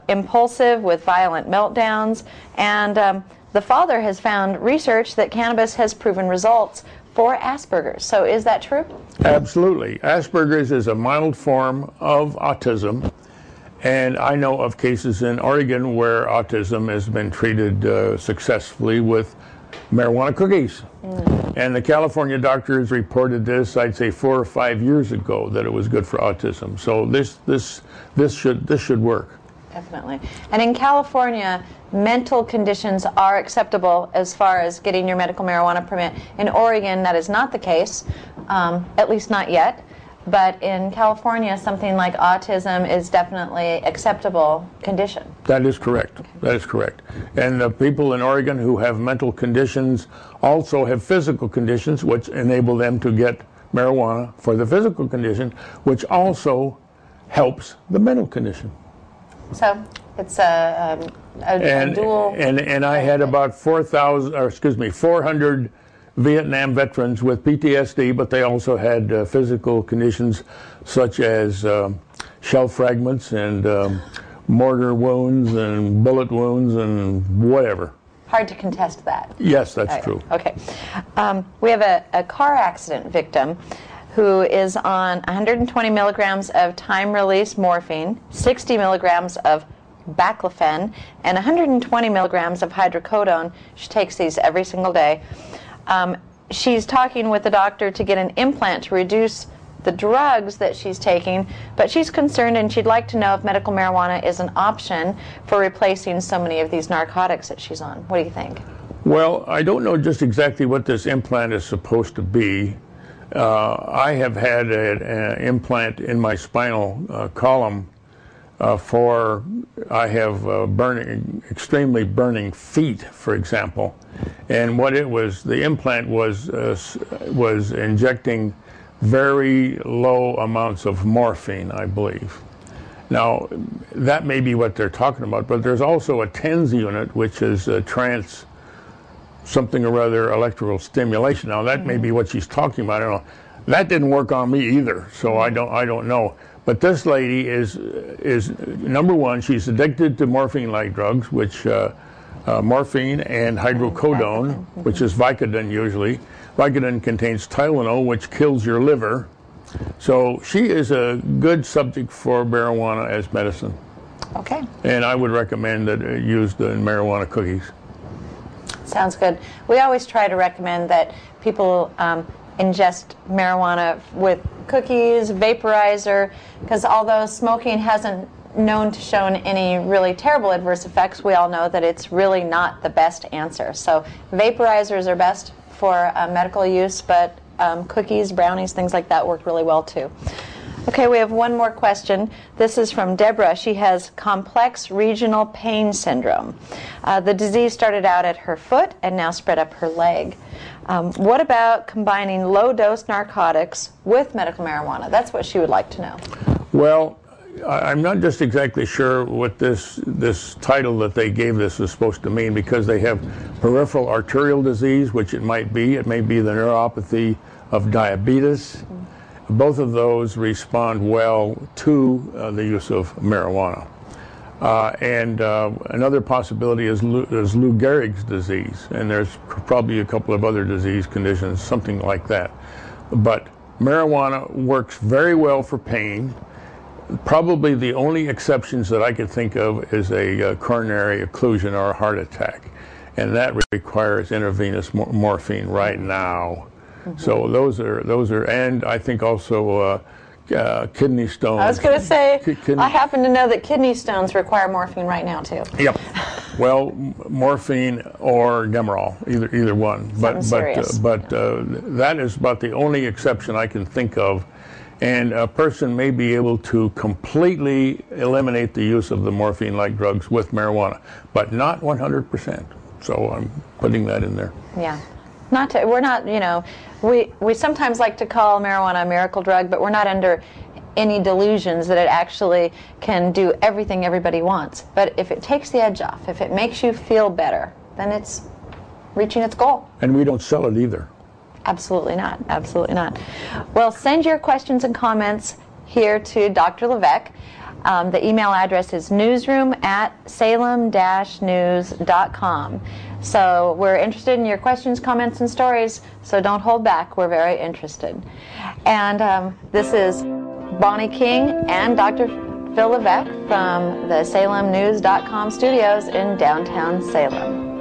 impulsive with violent meltdowns, and the father has found research that cannabis has proven results for Asperger's. So is that true? Absolutely. Asperger's is a mild form of autism, and I know of cases in Oregon where autism has been treated successfully with marijuana cookies. And the California doctors reported this, I'd say 4 or 5 years ago, that it was good for autism. So this should work. Definitely. And in California, mental conditions are acceptable as far as getting your medical marijuana permit. In Oregon, that is not the case, at least not yet. But in California, something like autism is definitely acceptable condition. That is correct. Okay. That is correct. And the people in Oregon who have mental conditions also have physical conditions, which enable them to get marijuana for the physical condition, which also helps the mental condition. So it's a dual. And I had about 400 Vietnam veterans with PTSD, but they also had physical conditions such as shell fragments and mortar wounds and bullet wounds and whatever. Hard to contest that. Yes, that's true. Okay. We have a car accident victim who is on 120 milligrams of time-release morphine, 60 milligrams of baclofen, and 120 milligrams of hydrocodone. She takes these every single day. She's talking with the doctor to get an implant to reduce the drugs that she's taking, but she's concerned and she'd like to know if medical marijuana is an option for replacing so many of these narcotics that she's on. What do you think? Well, I don't know just exactly what this implant is supposed to be. I have had an implant in my spinal column I have extremely burning feet, for example. And what it was, the implant was injecting very low amounts of morphine, I believe. Now, that may be what they're talking about, but there's also a TENS unit, which is trance something or other electrical stimulation. Now, that may be what she's talking about. I don't know. That didn't work on me either, so I don't know. But this lady is number one, she's addicted to morphine-like drugs, which morphine and hydrocodone, which is Vicodin usually. Vicodin contains Tylenol, which kills your liver. So she is a good subject for marijuana as medicine. Okay. And I would recommend that used in marijuana cookies. Sounds good. We always try to recommend that people ingest marijuana with cookies, vaporizer, because although smoking hasn't known to show any really terrible adverse effects, we all know that it's really not the best answer. So vaporizers are best for medical use, but cookies, brownies, things like that work really well too. Okay, we have one more question. This is from Deborah. She has complex regional pain syndrome. The disease started out at her foot and now spread up her leg. What about combining low-dose narcotics with medical marijuana? That's what she would like to know. Well, I'm not just exactly sure what this title that they gave this is supposed to mean, because they have peripheral arterial disease, which it may be the neuropathy of diabetes. Both of those respond well to the use of marijuana. Another possibility is Lou Gehrig's disease, and there's probably a couple of other disease conditions, something like that. But marijuana works very well for pain. Probably the only exceptions that I could think of is a coronary occlusion or a heart attack, and that requires intravenous morphine right now. Mm-hmm. So those are, and I think also kidney stones. I was going to say, I happen to know that kidney stones require morphine right now too. Yep. Well, morphine or Demerol, either one. But that is about the only exception I can think of. And a person may be able to completely eliminate the use of the morphine-like drugs with marijuana, but not 100%. So I'm putting that in there. Yeah. We're not, we sometimes like to call marijuana a miracle drug, but we're not under any delusions that it actually can do everything everybody wants. But if it takes the edge off, if it makes you feel better, then it's reaching its goal. And we don't sell it either. Absolutely not. Absolutely not. Well, send your questions and comments here to Dr. Levesque. The email address is newsroom@salem-news.com. So we're interested in your questions, comments, and stories, so don't hold back. We're very interested. And this is Bonnie King and Dr. Phil Levesque from the SalemNews.com studios in downtown Salem.